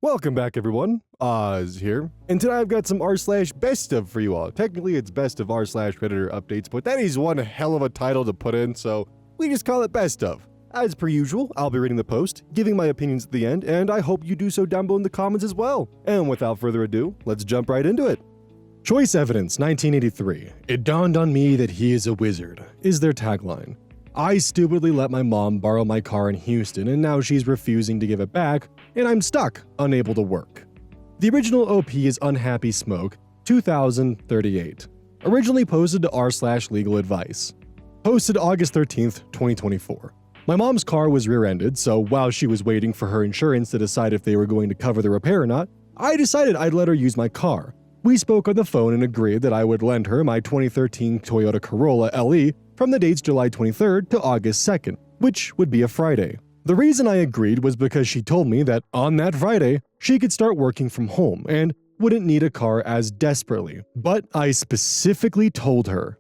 Welcome back, everyone. Oz here, and today I've got some r/BestOf for you all. Technically, it's Best of r/Predator updates, but that is one hell of a title to put in, so we just call it Best of. As per usual, I'll be reading the post, giving my opinions at the end, and I hope you do so down below in the comments as well. And without further ado, let's jump right into it. Choice Evidence, 1983. It dawned on me that he is a wizard, is their tagline. I stupidly let my mom borrow my car in Houston, and now she's refusing to give it back, and I'm stuck, unable to work. The original OP is Unhappy Smoke, 2038. Originally posted to r/legal advice. Posted August 13th, 2024. My mom's car was rear-ended, so while she was waiting for her insurance to decide if they were going to cover the repair or not, I decided I'd let her use my car. We spoke on the phone and agreed that I would lend her my 2013 Toyota Corolla LE from the dates July 23rd to August 2nd, which would be a Friday. The reason I agreed was because she told me that on that Friday, she could start working from home and wouldn't need a car as desperately. But I specifically told her,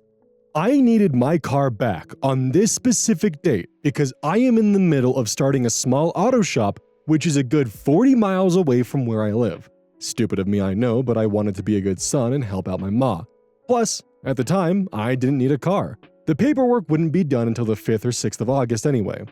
I needed my car back on this specific date because I am in the middle of starting a small auto shop, which is a good 40 miles away from where I live. Stupid of me, I know, but I wanted to be a good son and help out my ma. Plus, at the time, I didn't need a car. The paperwork wouldn't be done until the 5th or 6th of August anyway.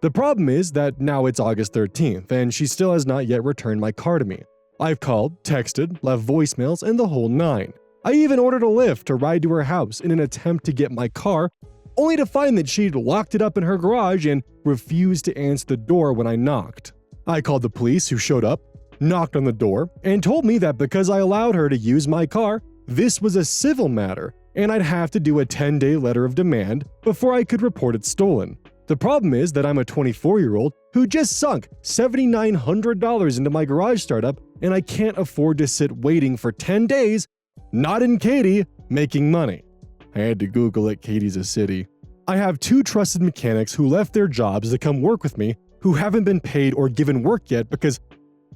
The problem is that now it's August 13th, and she still has not yet returned my car to me. I've called, texted, left voicemails, and the whole nine. I even ordered a Lyft to ride to her house in an attempt to get my car, only to find that she'd locked it up in her garage and refused to answer the door when I knocked. I called the police, who showed up, knocked on the door, and told me that because I allowed her to use my car, this was a civil matter, and I'd have to do a 10-day letter of demand before I could report it stolen. The problem is that I'm a 24-year-old who just sunk $7,900 into my garage startup, and I can't afford to sit waiting for 10 days, not in Katy, making money. I had to Google it, Katy's a city. I have two trusted mechanics who left their jobs to come work with me who haven't been paid or given work yet because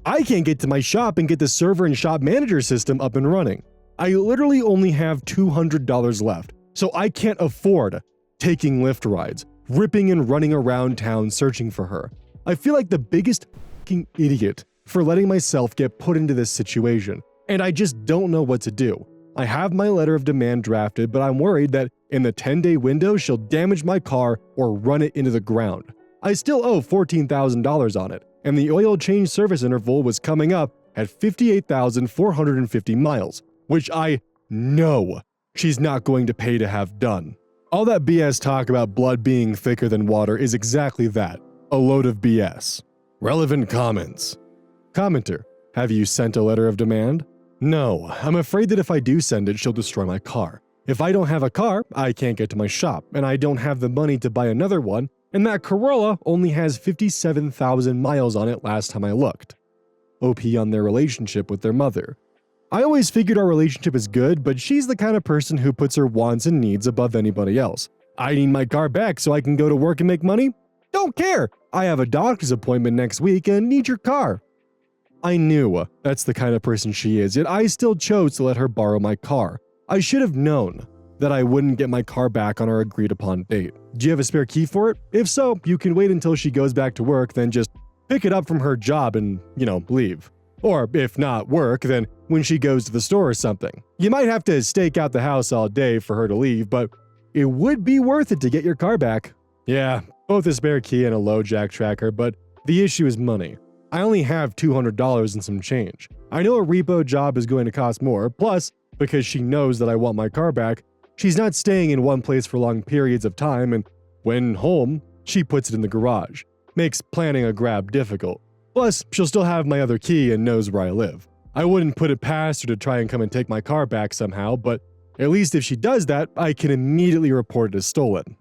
I can't get to my shop and get the server and shop manager system up and running. I literally only have $200 left, so I can't afford taking Lyft rides, ripping and running around town searching for her. I feel like the biggest fucking idiot for letting myself get put into this situation, and I just don't know what to do. I have my letter of demand drafted, but I'm worried that in the 10-day window she'll damage my car or run it into the ground. I still owe $14,000 on it, and the oil change service interval was coming up at 58,450 miles, which I know she's not going to pay to have done. All that BS talk about blood being thicker than water is exactly that, a load of BS. Relevant comments. Commenter, have you sent a letter of demand? No, I'm afraid that if I do send it, she'll destroy my car. If I don't have a car, I can't get to my shop, and I don't have the money to buy another one, and that Corolla only has 57,000 miles on it last time I looked. OP on their relationship with their mother. I always figured our relationship is good, but she's the kind of person who puts her wants and needs above anybody else. I need my car back so I can go to work and make money? Don't care! I have a doctor's appointment next week and need your car. I knew that's the kind of person she is, yet I still chose to let her borrow my car. I should have known that I wouldn't get my car back on our agreed upon date. Do you have a spare key for it? If so, you can wait until she goes back to work, then just pick it up from her job and, leave. Or if not work, then when she goes to the store or something. You might have to stake out the house all day for her to leave, but it would be worth it to get your car back. Yeah, both a spare key and a low jack tracker, but the issue is money. I only have $200 and some change. I know a repo job is going to cost more, plus, because she knows that I want my car back, she's not staying in one place for long periods of time, and when home, she puts it in the garage. Makes planning a grab difficult. Plus, she'll still have my other key and knows where I live. I wouldn't put it past her to try and come and take my car back somehow, but at least if she does that, I can immediately report it as stolen.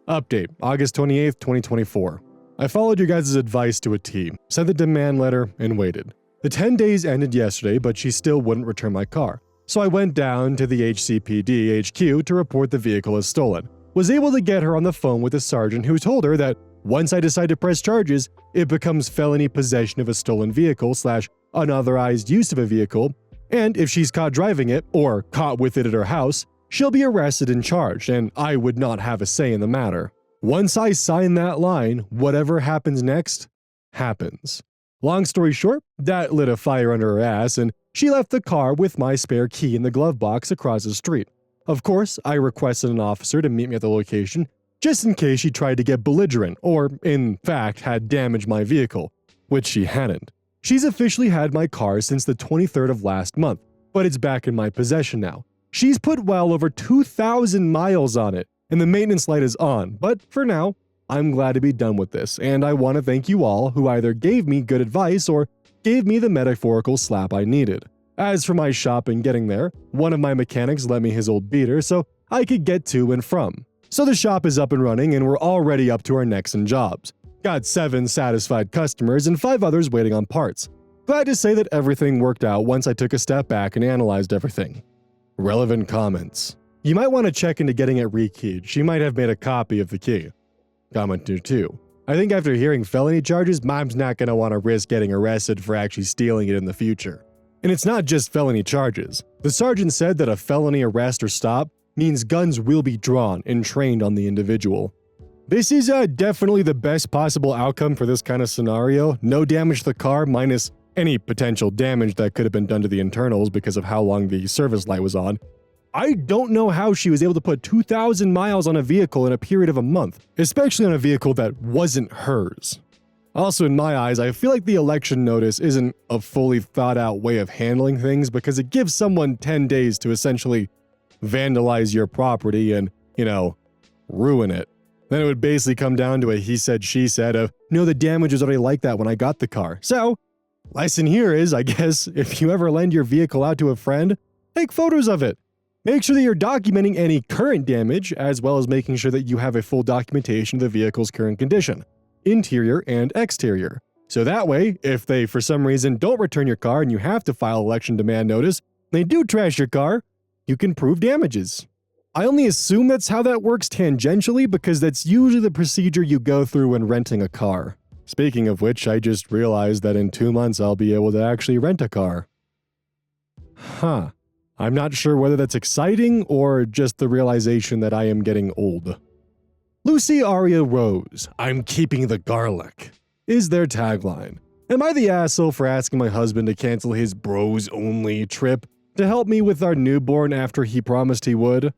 Update, August 28th, 2024. I followed your guys' advice to a T, sent the demand letter, and waited. The 10 days ended yesterday, but she still wouldn't return my car. So I went down to the HCPD HQ to report the vehicle as stolen. Was able to get her on the phone with a sergeant who told her that once I decide to press charges, it becomes felony possession of a stolen vehicle / unauthorized use of a vehicle, and if she's caught driving it or caught with it at her house, she'll be arrested and charged, and I would not have a say in the matter. Once I sign that line, whatever happens next, happens. Long story short, that lit a fire under her ass, and she left the car with my spare key in the glove box across the street. Of course, I requested an officer to meet me at the location, just in case she tried to get belligerent or, in fact, had damaged my vehicle, which she hadn't. She's officially had my car since the 23rd of last month, but it's back in my possession now. She's put well over 2,000 miles on it, and the maintenance light is on, but for now, I'm glad to be done with this, and I want to thank you all who either gave me good advice or gave me the metaphorical slap I needed. As for my shop and getting there, one of my mechanics lent me his old beater so I could get to and from. So the shop is up and running and we're already up to our necks in jobs. Got 7 satisfied customers and 5 others waiting on parts. Glad to say that everything worked out once I took a step back and analyzed everything. Relevant comments. You might want to check into getting it rekeyed. She might have made a copy of the key. Commenter 2. I think after hearing felony charges, Mom's not going to want to risk getting arrested for actually stealing it in the future. And it's not just felony charges. The sergeant said that a felony arrest or stop means guns will be drawn and trained on the individual. This is definitely the best possible outcome for this kind of scenario. No damage to the car minus any potential damage that could have been done to the internals because of how long the service light was on. I don't know how she was able to put 2,000 miles on a vehicle in a period of a month, especially on a vehicle that wasn't hers. Also, in my eyes, I feel like the election notice isn't a fully thought out way of handling things because it gives someone 10 days to essentially vandalize your property and, ruin it. Then it would basically come down to a he said, she said of, no, the damage was already like that when I got the car. So, lesson here is, I guess, if you ever lend your vehicle out to a friend, take photos of it. Make sure that you're documenting any current damage, as well as making sure that you have a full documentation of the vehicle's current condition, interior and exterior. So that way, if they for some reason don't return your car and you have to file election demand notice, they do trash your car, you can prove damages. I only assume that's how that works tangentially because that's usually the procedure you go through when renting a car. Speaking of which, I just realized that in 2 months I'll be able to actually rent a car. I'm not sure whether that's exciting or just the realization that I am getting old. Lucy Aria Rose, I'm keeping the garlic, is their tagline. Am I the asshole for asking my husband to cancel his bros-only trip to help me with our newborn after he promised he would?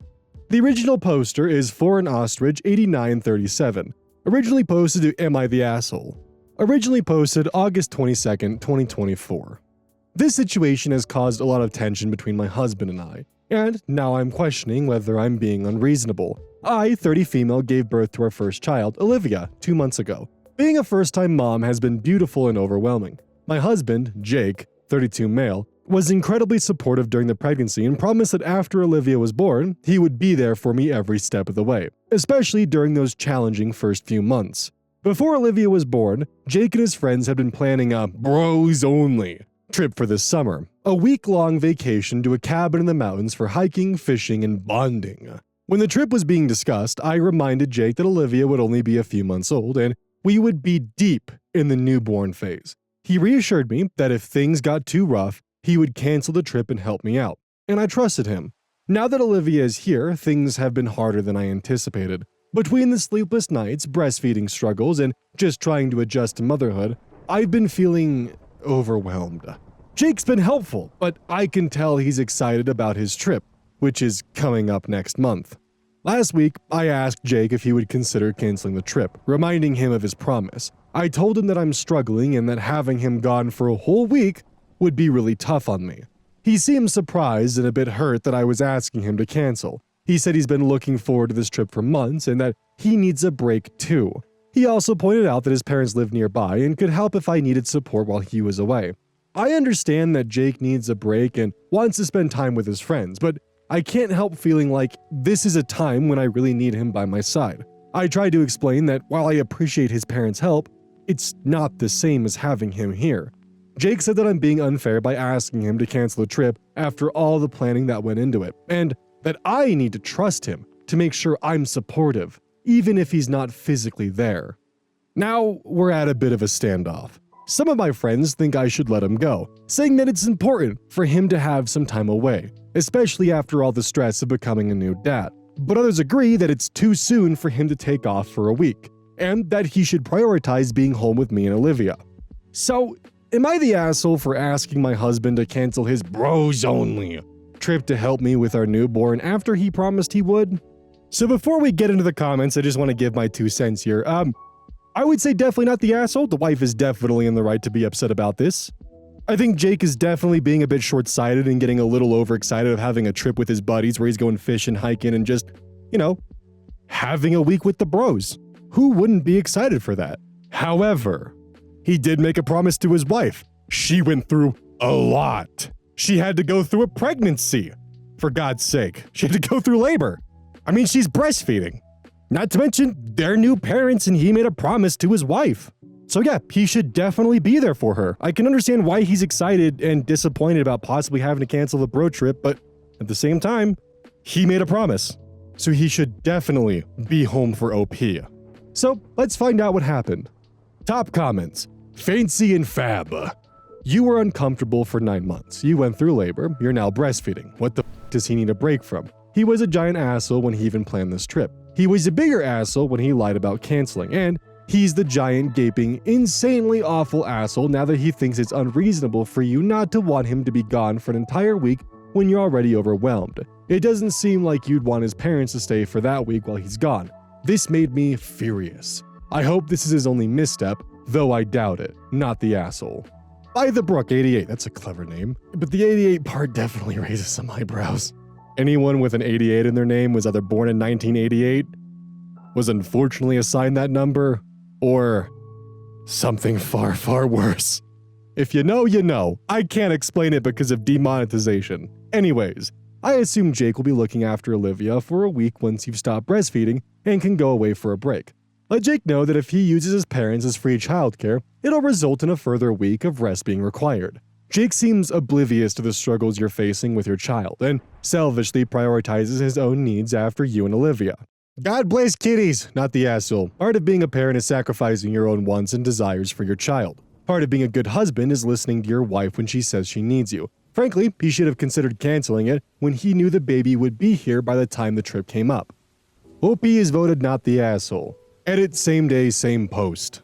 The original poster is Foreign Ostrich 8937, originally posted to Am I the Asshole? Originally posted August 22nd, 2024. This situation has caused a lot of tension between my husband and I, and now I'm questioning whether I'm being unreasonable. I, 30 female, gave birth to our first child, Olivia, 2 months ago. Being a first-time mom has been beautiful and overwhelming. My husband, Jake, 32 male, was incredibly supportive during the pregnancy and promised that after Olivia was born, he would be there for me every step of the way, especially during those challenging first few months. Before Olivia was born, Jake and his friends had been planning a bros-only trip for this summer, a week-long vacation to a cabin in the mountains for hiking, fishing, and bonding. When the trip was being discussed, I reminded Jake that Olivia would only be a few months old and we would be deep in the newborn phase. He reassured me that if things got too rough, he would cancel the trip and help me out, and I trusted him. Now that Olivia is here, things have been harder than I anticipated. Between the sleepless nights, breastfeeding struggles, and just trying to adjust to motherhood, I've been feeling overwhelmed. Jake's been helpful, but I can tell he's excited about his trip, which is coming up next month. Last week, I asked Jake if he would consider canceling the trip, reminding him of his promise. I told him that I'm struggling and that having him gone for a whole week would be really tough on me. He seemed surprised and a bit hurt that I was asking him to cancel. He said he's been looking forward to this trip for months and that he needs a break too. He also pointed out that his parents live nearby and could help if I needed support while he was away. I understand that Jake needs a break and wants to spend time with his friends, but I can't help feeling like this is a time when I really need him by my side. I tried to explain that while I appreciate his parents' help, it's not the same as having him here. Jake said that I'm being unfair by asking him to cancel the trip after all the planning that went into it, and that I need to trust him to make sure I'm supportive, even if he's not physically there. Now, we're at a bit of a standoff. Some of my friends think I should let him go, saying that it's important for him to have some time away, especially after all the stress of becoming a new dad. But others agree that it's too soon for him to take off for a week, and that he should prioritize being home with me and Olivia. So, Am I the asshole for asking my husband to cancel his bros only trip to help me with our newborn after he promised he would? So before we get into the comments, I just want to give my 2 cents here. I would say definitely not the asshole. The wife is definitely in the right to be upset about this. I think Jake is definitely being a bit short-sighted and getting a little overexcited of having a trip with his buddies where he's going fishing, hiking, and just, having a week with the bros. Who wouldn't be excited for that? However, he did make a promise to his wife. She went through a lot. She had to go through a pregnancy. For God's sake, she had to go through labor. I mean, she's breastfeeding. Not to mention, they're new parents and he made a promise to his wife. So yeah, he should definitely be there for her. I can understand why he's excited and disappointed about possibly having to cancel the bro trip, but at the same time, he made a promise. So he should definitely be home for OP. So let's find out what happened. Top comments. Fancy and Fab. You were uncomfortable for 9 months. You went through labor. You're now breastfeeding. What the f does he need a break from? He was a giant asshole when he even planned this trip. He was a bigger asshole when he lied about canceling. And he's the giant, gaping, insanely awful asshole now that he thinks it's unreasonable for you not to want him to be gone for an entire week when you're already overwhelmed. It doesn't seem like you'd want his parents to stay for that week while he's gone. This made me furious. I hope this is his only misstep, though I doubt it. Not the asshole. By the Brook 88, that's a clever name, but the 88 part definitely raises some eyebrows. Anyone with an 88 in their name was either born in 1988, was unfortunately assigned that number, or something far, far worse. If you know, you know. I can't explain it because of demonetization. Anyways, I assume Jake will be looking after Olivia for a week once you've stopped breastfeeding and can go away for a break. Let Jake know that if he uses his parents as free childcare, it'll result in a further week of rest being required. Jake seems oblivious to the struggles you're facing with your child and selfishly prioritizes his own needs after you and Olivia. God bless kitties, not the asshole. Part of being a parent is sacrificing your own wants and desires for your child. Part of being a good husband is listening to your wife when she says she needs you. Frankly, he should have considered canceling it when he knew the baby would be here by the time the trip came up. OP is voted not the asshole. Edit same day, same post.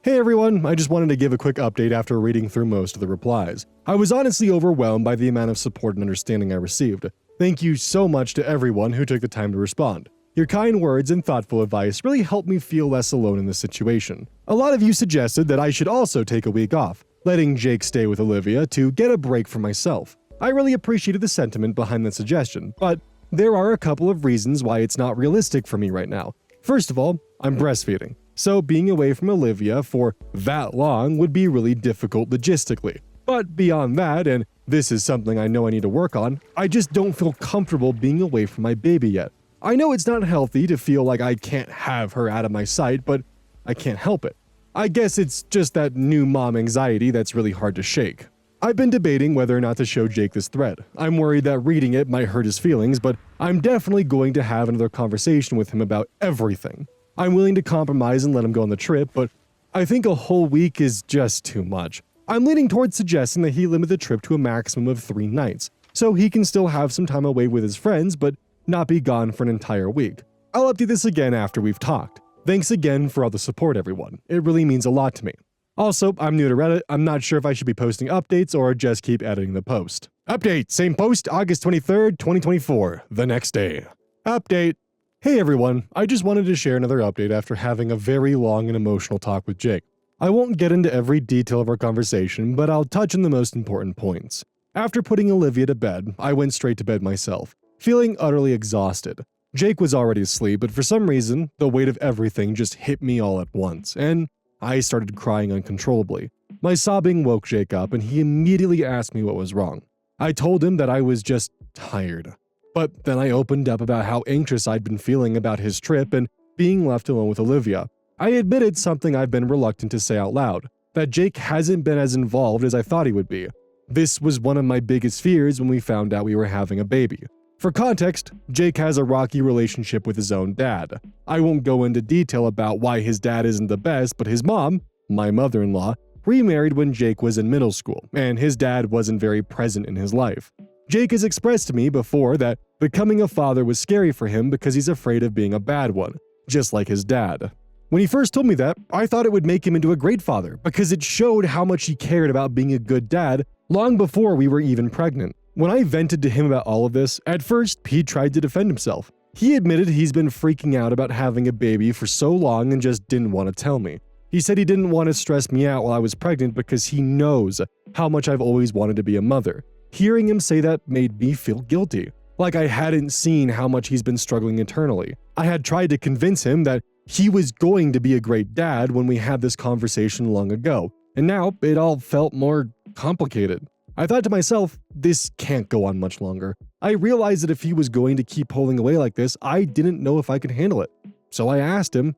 Hey everyone, I just wanted to give a quick update after reading through most of the replies. I was honestly overwhelmed by the amount of support and understanding I received. Thank you so much to everyone who took the time to respond. Your kind words and thoughtful advice really helped me feel less alone in this situation. A lot of you suggested that I should also take a week off, letting Jake stay with Olivia to get a break for myself. I really appreciated the sentiment behind the suggestion, but there are a couple of reasons why it's not realistic for me right now. First of all, I'm breastfeeding, so being away from Olivia for that long would be really difficult logistically. But beyond that, and this is something I know I need to work on, I just don't feel comfortable being away from my baby yet. I know it's not healthy to feel like I can't have her out of my sight, but I can't help it. I guess it's just that new mom anxiety that's really hard to shake. I've been debating whether or not to show Jake this thread. I'm worried that reading it might hurt his feelings, but I'm definitely going to have another conversation with him about everything. I'm willing to compromise and let him go on the trip, but I think a whole week is just too much. I'm leaning towards suggesting that he limit the trip to a maximum of 3 nights, so he can still have some time away with his friends, but not be gone for an entire week. I'll update this again after we've talked. Thanks again for all the support, everyone. It really means a lot to me. Also, I'm new to Reddit. I'm not sure if I should be posting updates or just keep editing the post. Update, same post, August 23rd, 2024, the next day. Update. Hey everyone, I just wanted to share another update after having a very long and emotional talk with Jake. I won't get into every detail of our conversation, but I'll touch on the most important points. After putting Olivia to bed, I went straight to bed myself, feeling utterly exhausted. Jake was already asleep, but for some reason, the weight of everything just hit me all at once, and I started crying uncontrollably. My sobbing woke Jake up, and he immediately asked me what was wrong. I told him that I was just tired. But then I opened up about how anxious I'd been feeling about his trip and being left alone with Olivia. I admitted something I've been reluctant to say out loud, that Jake hasn't been as involved as I thought he would be. This was one of my biggest fears when we found out we were having a baby. For context, Jake has a rocky relationship with his own dad. I won't go into detail about why his dad isn't the best, but his mom, my mother-in-law, remarried when Jake was in middle school, and his dad wasn't very present in his life. Jake has expressed to me before that becoming a father was scary for him because he's afraid of being a bad one, just like his dad. When he first told me that, I thought it would make him into a great father because it showed how much he cared about being a good dad long before we were even pregnant. When I vented to him about all of this, at first, he tried to defend himself. He admitted he's been freaking out about having a baby for so long and just didn't want to tell me. He said he didn't want to stress me out while I was pregnant because he knows how much I've always wanted to be a mother. Hearing him say that made me feel guilty, like I hadn't seen how much he's been struggling internally. I had tried to convince him that he was going to be a great dad when we had this conversation long ago, and now it all felt more complicated. I thought to myself, this can't go on much longer. I realized that if he was going to keep pulling away like this, I didn't know if I could handle it. So I asked him,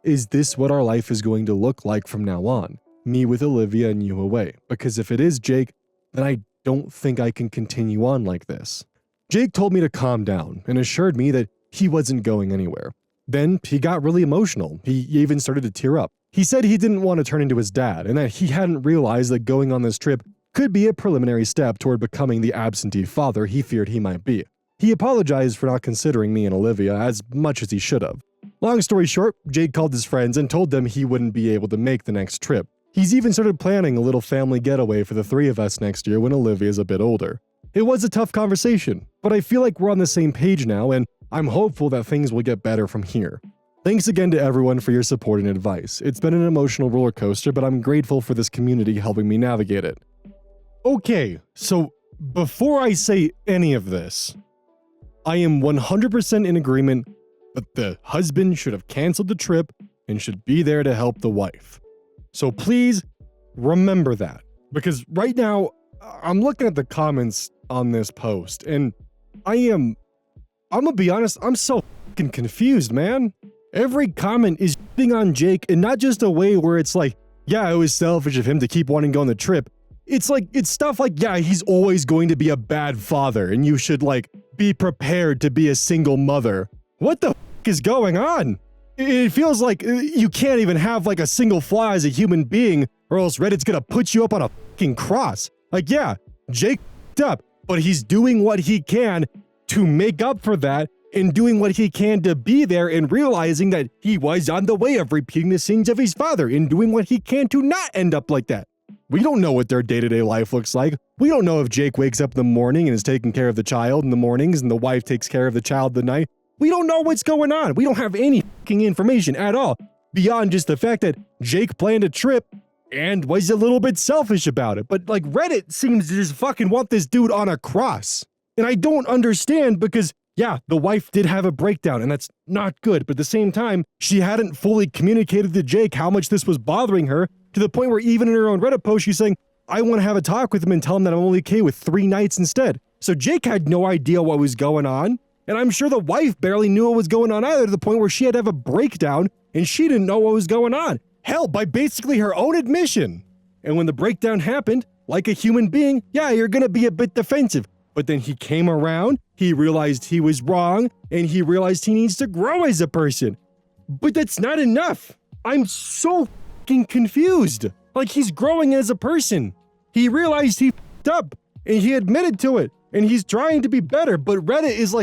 is this what our life is going to look like from now on? Me with Olivia and you away. Because if it is Jake, then I don't think I can continue on like this. Jake told me to calm down and assured me that he wasn't going anywhere. Then he got really emotional. He even started to tear up. He said he didn't want to turn into his dad and that he hadn't realized that going on this trip could be a preliminary step toward becoming the absentee father he feared he might be. He apologized for not considering me and Olivia as much as he should have. Long story short, Jake called his friends and told them he wouldn't be able to make the next trip. He's even started planning a little family getaway for the three of us next year when Olivia's a bit older. It was a tough conversation, but I feel like we're on the same page now and I'm hopeful that things will get better from here. Thanks again to everyone for your support and advice. It's been an emotional roller coaster, but I'm grateful for this community helping me navigate it. Okay, so before I say any of this, I am 100% in agreement that the husband should have canceled the trip and should be there to help the wife. So please remember that, because right now I'm looking at the comments on this post and I'm gonna be honest, I'm so fucking confused, man. Every comment is shitting on Jake, and not just a way where it's like, yeah, it was selfish of him to keep wanting to go on the trip. It's stuff like, yeah, he's always going to be a bad father and you should be prepared to be a single mother. What the is going on? It feels like you can't even have a single flaw as a human being or else Reddit's gonna put you up on a fucking cross. Yeah, Jake up, but he's doing what he can to make up for that and doing what he can to be there and realizing that he was on the way of repeating the sins of his father and doing what he can to not end up like that. We don't know what their day-to-day life looks like. We don't know if Jake wakes up in the morning and is taking care of the child in the mornings and the wife takes care of the child at night. We don't know what's going on. We don't have any fucking information at all beyond just the fact that Jake planned a trip and was a little bit selfish about it. But Reddit seems to just fucking want this dude on a cross. And I don't understand because, yeah, the wife did have a breakdown and that's not good. But at the same time, she hadn't fully communicated to Jake how much this was bothering her to the point where even in her own Reddit post, she's saying, I want to have a talk with him and tell him that I'm only okay with 3 nights instead. So Jake had no idea what was going on. And I'm sure the wife barely knew what was going on either, to the point where she had to have a breakdown and she didn't know what was going on. Hell, by basically her own admission. And when the breakdown happened, like a human being, yeah, you're gonna be a bit defensive. But then he came around, he realized he was wrong, and he realized he needs to grow as a person. But that's not enough. I'm so fucking confused. He's growing as a person. He realized he f***ed up, and he admitted to it, and he's trying to be better, but Reddit is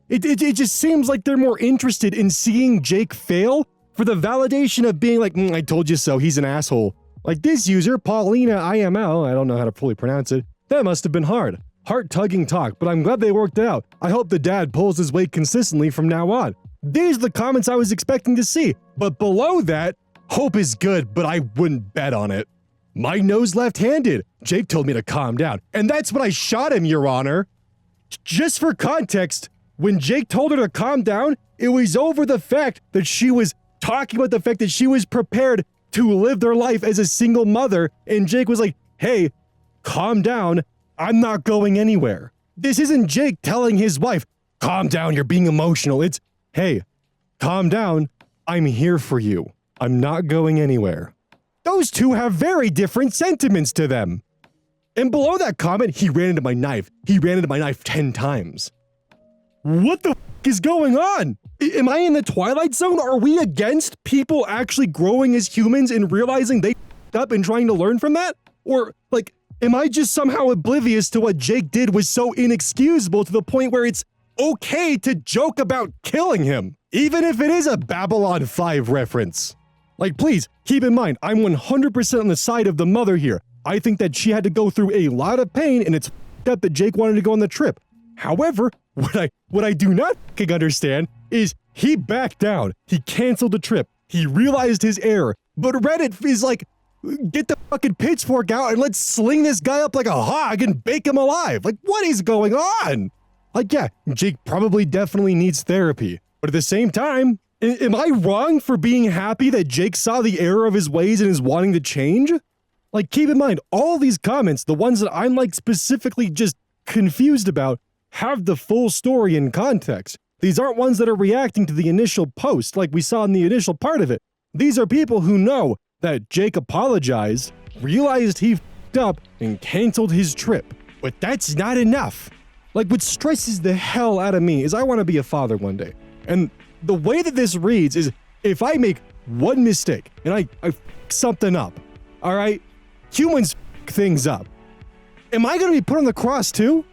it just seems like they're more interested in seeing Jake fail for the validation of being I told you so, he's an asshole. This user, Paulina IML, I don't know how to fully pronounce it, that must have been hard. Heart-tugging talk, but I'm glad they worked it out. I hope the dad pulls his weight consistently from now on. These are the comments I was expecting to see, but below that, hope is good, but I wouldn't bet on it. My nose left-handed. Jake told me to calm down, and that's when I shot him, Your Honor. Just for context, when Jake told her to calm down, it was over the fact that she was talking about the fact that she was prepared to live their life as a single mother, and Jake was like, hey, calm down, I'm not going anywhere. This isn't Jake telling his wife, calm down, you're being emotional. It's, hey, calm down, I'm here for you. I'm not going anywhere. Those two have very different sentiments to them. And below that comment, he ran into my knife. He ran into my knife 10 times. What the f*** is going on? Am I in the Twilight Zone? Are we against people actually growing as humans and realizing they f***ed up and trying to learn from that? Or, am I just somehow oblivious to what Jake did was so inexcusable to the point where it's okay to joke about killing him? Even if it is a Babylon 5 reference. Like, please, keep in mind, I'm 100% on the side of the mother here. I think that she had to go through a lot of pain, and it's f***ed up that Jake wanted to go on the trip. However, what I do not f***ing understand is he backed down. He canceled the trip. He realized his error. But Reddit is like, get the fucking pitchfork out and let's sling this guy up like a hog and bake him alive. Like, what is going on? Like, yeah, Jake probably definitely needs therapy. But at the same time, am I wrong for being happy that Jake saw the error of his ways and is wanting to change? Like, keep in mind, all these comments, the ones that I'm like specifically just confused about, have the full story and context. These aren't ones that are reacting to the initial post like we saw in the initial part of it. These are people who know that Jake apologized, realized he f***ed up, and canceled his trip. But that's not enough. Like, what stresses the hell out of me is I want to be a father one day. And the way that this reads is, if I make one mistake and I f*** something up, all right, humans f*** things up, am I going to be put on the cross too?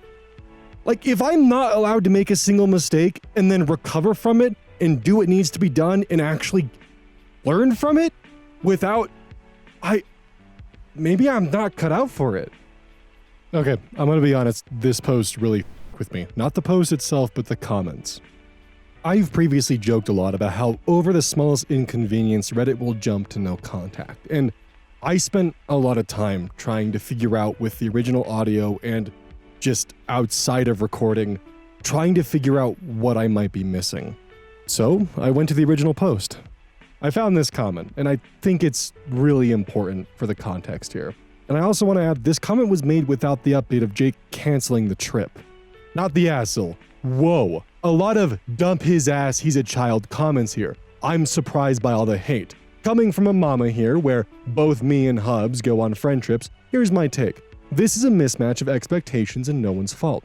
Like, if I'm not allowed to make a single mistake and then recover from it and do what needs to be done and actually learn from it without, maybe I'm not cut out for it. Okay, I'm gonna be honest, this post really with me. Not the post itself, but the comments. I've previously joked a lot about how over the smallest inconvenience, Reddit will jump to no contact. And I spent a lot of time trying to figure out with the original audio and just outside of recording, trying to figure out what I might be missing. So I went to the original post. I found this comment, and I think it's really important for the context here. And I also want to add, this comment was made without the update of Jake canceling the trip. Not the asshole. Whoa. A lot of dump his ass, he's a child comments here. I'm surprised by all the hate. Coming from a mama here, where both me and Hubs go on friend trips, here's my take. This is a mismatch of expectations and no one's fault.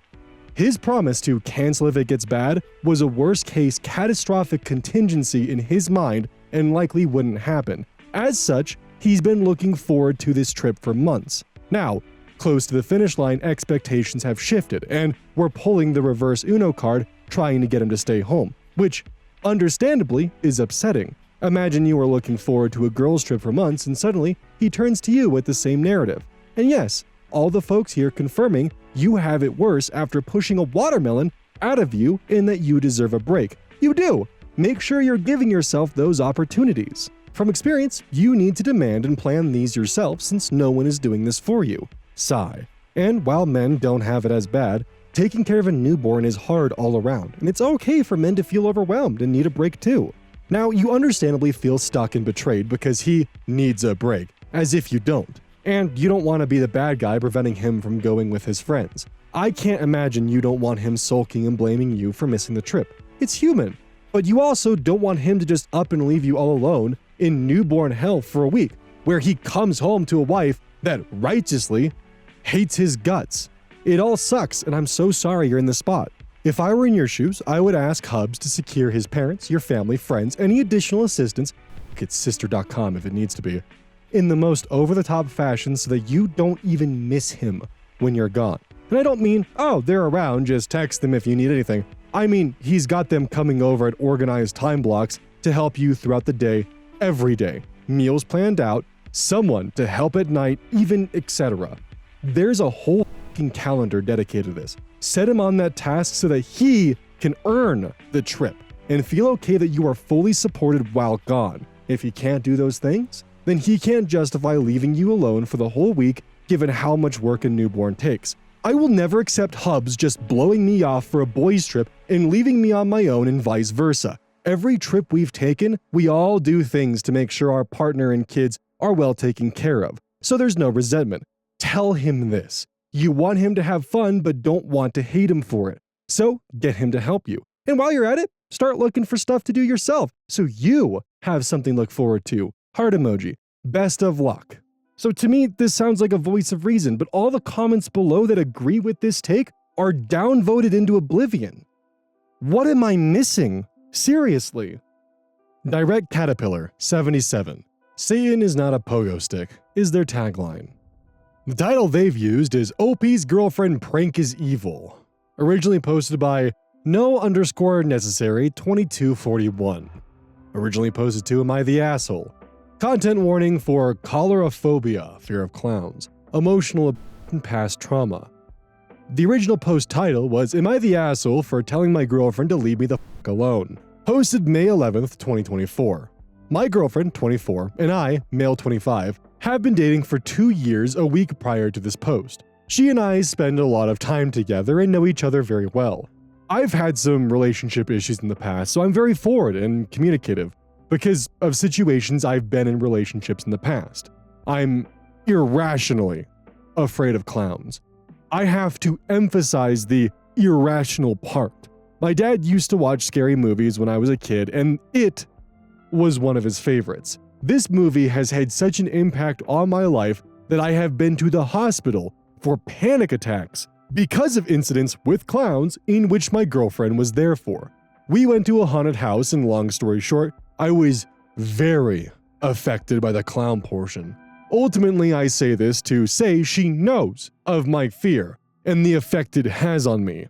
His promise to cancel if it gets bad was a worst-case catastrophic contingency in his mind and likely wouldn't happen. As such, he's been looking forward to this trip for months. Now, close to the finish line, expectations have shifted, and we're pulling the reverse Uno card trying to get him to stay home, which, understandably, is upsetting. Imagine you are looking forward to a girl's trip for months and suddenly he turns to you with the same narrative. And yes, all the folks here confirming you have it worse after pushing a watermelon out of you and that you deserve a break. You do. Make sure you're giving yourself those opportunities. From experience, you need to demand and plan these yourself since no one is doing this for you. Sigh. And while men don't have it as bad, taking care of a newborn is hard all around, and it's okay for men to feel overwhelmed and need a break too. Now, you understandably feel stuck and betrayed because he needs a break, as if you don't. And you don't want to be the bad guy preventing him from going with his friends. I can't imagine you don't want him sulking and blaming you for missing the trip. It's human. But you also don't want him to just up and leave you all alone in newborn hell for a week, where he comes home to a wife that righteously hates his guts. It all sucks, and I'm so sorry you're in this spot. If I were in your shoes, I would ask Hubs to secure his parents, your family, friends, any additional assistance, get sister.com if it needs to be, in the most over-the-top fashion so that you don't even miss him when you're gone. And I don't mean, oh, they're around, just text them if you need anything. I mean, he's got them coming over at organized time blocks to help you throughout the day, every day. Meals planned out, someone to help at night, even etc. There's a whole fucking calendar dedicated to this. Set him on that task so that he can earn the trip and feel okay that you are fully supported while gone. If he can't do those things, then he can't justify leaving you alone for the whole week given how much work a newborn takes. I will never accept Hubs just blowing me off for a boys' trip and leaving me on my own and vice versa. Every trip we've taken, we all do things to make sure our partner and kids are well taken care of, so there's no resentment. Tell him this. You want him to have fun but don't want to hate him for it. So get him to help you. And while you're at it, start looking for stuff to do yourself so you have something to look forward to. Heart emoji. Best of luck. So to me, this sounds like a voice of reason, but all the comments below that agree with this take are downvoted into oblivion. What am I missing? Seriously. Direct Caterpillar 77. Satan is not a pogo stick, is their tagline. The title they've used is OP's girlfriend prank is evil. Originally posted by no_necessary 2241. Originally posted to Am I the Asshole? Content warning for choleraphobia, fear of clowns, emotional and past trauma. The original post title was Am I the Asshole for Telling My Girlfriend to Leave Me the F*** Alone? Posted May 11th, 2024. My girlfriend, 24, and I, male 25, have been dating for 2 years a week prior to this post. She and I spend a lot of time together and know each other very well. I've had some relationship issues in the past, so I'm very forward and communicative because of situations I've been in relationships in the past. I'm irrationally afraid of clowns. I have to emphasize the irrational part. My dad used to watch scary movies when I was a kid, and It was one of his favorites. This movie has had such an impact on my life that I have been to the hospital for panic attacks because of incidents with clowns in which my girlfriend was there for. We went to a haunted house, and long story short, I was very affected by the clown portion. Ultimately, I say this to say she knows of my fear and the effect it has on me.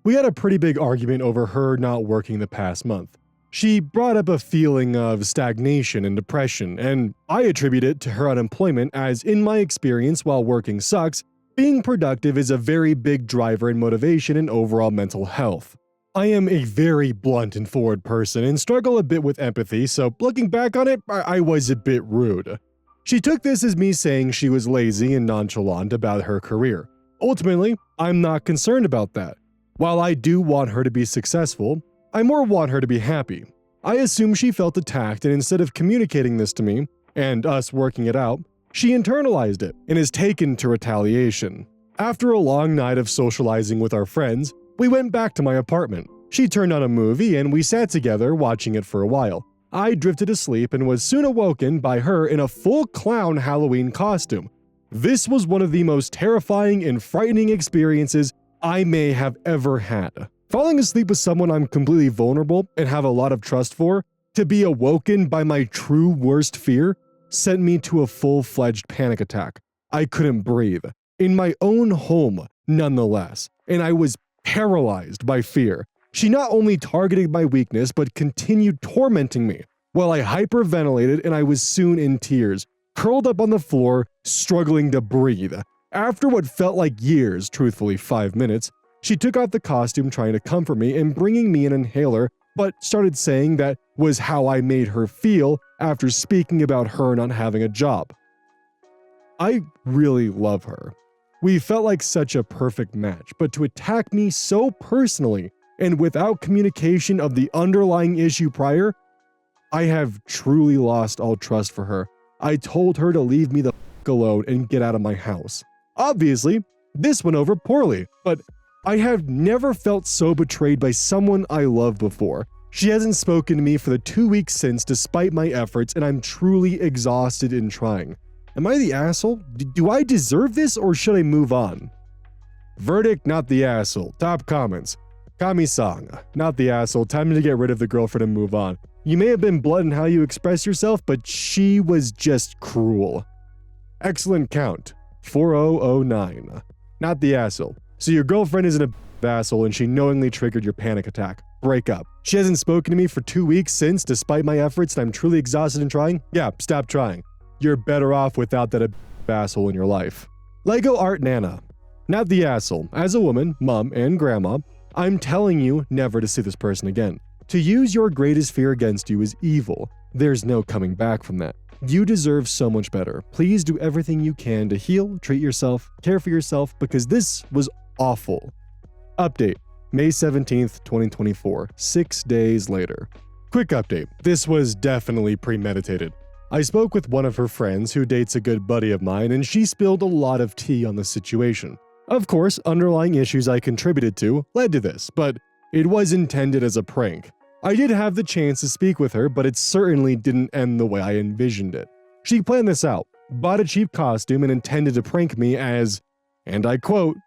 We had a pretty big argument over her not working the past month. She brought up a feeling of stagnation and depression, and I attribute it to her unemployment as, in my experience while working sucks, being productive is a very big driver in motivation and overall mental health. I am a very blunt and forward person and struggle a bit with empathy, so looking back on it, I was a bit rude. She took this as me saying she was lazy and nonchalant about her career. Ultimately, I'm not concerned about that. While I do want her to be successful, I more want her to be happy. I assume she felt attacked, and instead of communicating this to me, and us working it out, she internalized it and has taken to retaliation. After a long night of socializing with our friends, we went back to my apartment. She turned on a movie and we sat together watching it for a while. I drifted asleep and was soon awoken by her in a full clown Halloween costume. This was one of the most terrifying and frightening experiences I may have ever had. Falling asleep with someone I'm completely vulnerable and have a lot of trust for, to be awoken by my true worst fear, sent me to a full-fledged panic attack. I couldn't breathe. In my own home, nonetheless, and I was paralyzed by fear. She not only targeted my weakness, but continued tormenting me, while I hyperventilated and I was soon in tears, curled up on the floor, struggling to breathe. After what felt like years, truthfully 5 minutes, she took off the costume trying to comfort me and bringing me an inhaler, but started saying that was how I made her feel after speaking about her not having a job. I really love her. We felt like such a perfect match, but to attack me so personally and without communication of the underlying issue prior, I have truly lost all trust for her. I told her to leave me the f*** alone and get out of my house. Obviously, this went over poorly, but I have never felt so betrayed by someone I love before. She hasn't spoken to me for the 2 weeks since despite my efforts, and I'm truly exhausted in trying. Am I the asshole? Do I deserve this or should I move on? Verdict, not the asshole. Top comments. Kami-sang, not the asshole. Time to get rid of the girlfriend and move on. You may have been blunt in how you express yourself, but she was just cruel. Excellent count. 4009. Not the asshole. So your girlfriend isn't a asshole and she knowingly triggered your panic attack. Breakup. She hasn't spoken to me for 2 weeks since, despite my efforts, and I'm truly exhausted in trying. Yeah, stop trying. You're better off without that asshole in your life. Lego Art Nana. Not the asshole. As a woman, mom, and grandma, I'm telling you never to see this person again. To use your greatest fear against you is evil. There's no coming back from that. You deserve so much better. Please do everything you can to heal, treat yourself, care for yourself, because this was awful. Update. May 17th, 2024. 6 days later. Quick update. This was definitely premeditated. I spoke with one of her friends who dates a good buddy of mine, and she spilled a lot of tea on the situation. Of course, underlying issues I contributed to led to this, but it was intended as a prank. I did have the chance to speak with her, but it certainly didn't end the way I envisioned it. She planned this out, bought a cheap costume, and intended to prank me as, and I quote,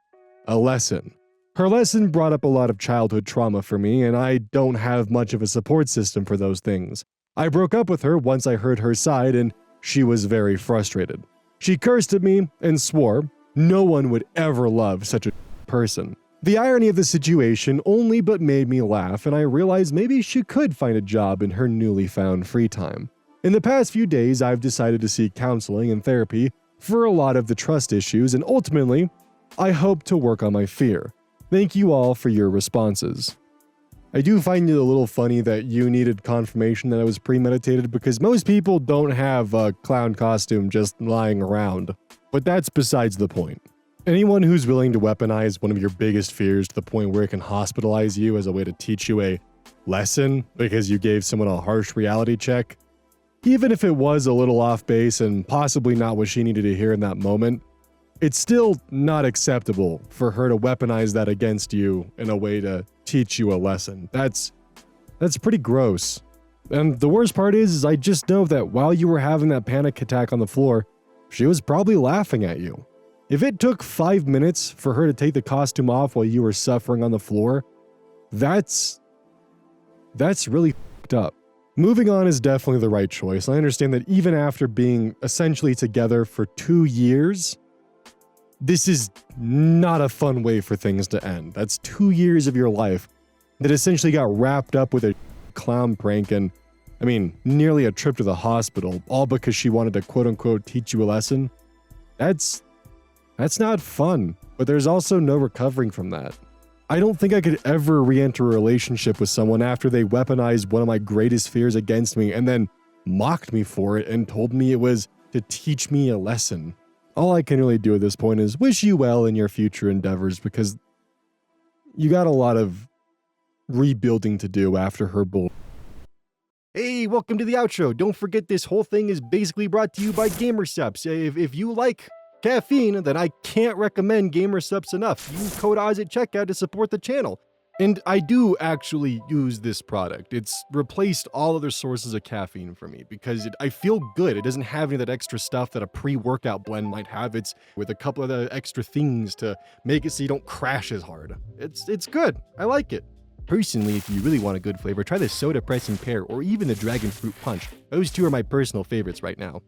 a lesson. Her lesson brought up a lot of childhood trauma for me, and I don't have much of a support system for those things. I broke up with her once I heard her side, and she was very frustrated. She cursed at me and swore no one would ever love such a person. The irony of the situation only but made me laugh, and I realized maybe she could find a job in her newly found free time. In the past few days, I've decided to seek counseling and therapy for a lot of the trust issues, and ultimately, I hope to work on my fear. Thank you all for your responses. I do find it a little funny that you needed confirmation that it was premeditated because most people don't have a clown costume just lying around. But that's besides the point. Anyone who's willing to weaponize one of your biggest fears to the point where it can hospitalize you as a way to teach you a lesson because you gave someone a harsh reality check, even if it was a little off base and possibly not what she needed to hear in that moment, it's still not acceptable for her to weaponize that against you in a way to teach you a lesson. That's pretty gross. And the worst part is I just know that while you were having that panic attack on the floor, she was probably laughing at you. If it took 5 minutes for her to take the costume off while you were suffering on the floor, that's really f***ed up. Moving on is definitely the right choice. I understand that even after being essentially together for 2 years, this is not a fun way for things to end. That's 2 years of your life that essentially got wrapped up with a clown prank and, nearly a trip to the hospital, all because she wanted to quote-unquote teach you a lesson. That's not fun, but there's also no recovering from that. I don't think I could ever re-enter a relationship with someone after they weaponized one of my greatest fears against me and then mocked me for it and told me it was to teach me a lesson. All I can really do at this point is wish you well in your future endeavors because you got a lot of rebuilding to do after her bull. Hey, welcome to the outro. Don't forget this whole thing is basically brought to you by GamerSupps. If you like caffeine, then I can't recommend GamerSupps enough. Use code Oz at checkout to support the channel. And I do actually use this product. It's replaced all other sources of caffeine for me because I feel good. It doesn't have any of that extra stuff that a pre-workout blend might have. It's with a couple of the extra things to make it so you don't crash as hard. It's good. I like it. Personally, if you really want a good flavor, try the Soda Pressing Pear or even the Dragon Fruit Punch. Those two are my personal favorites right now.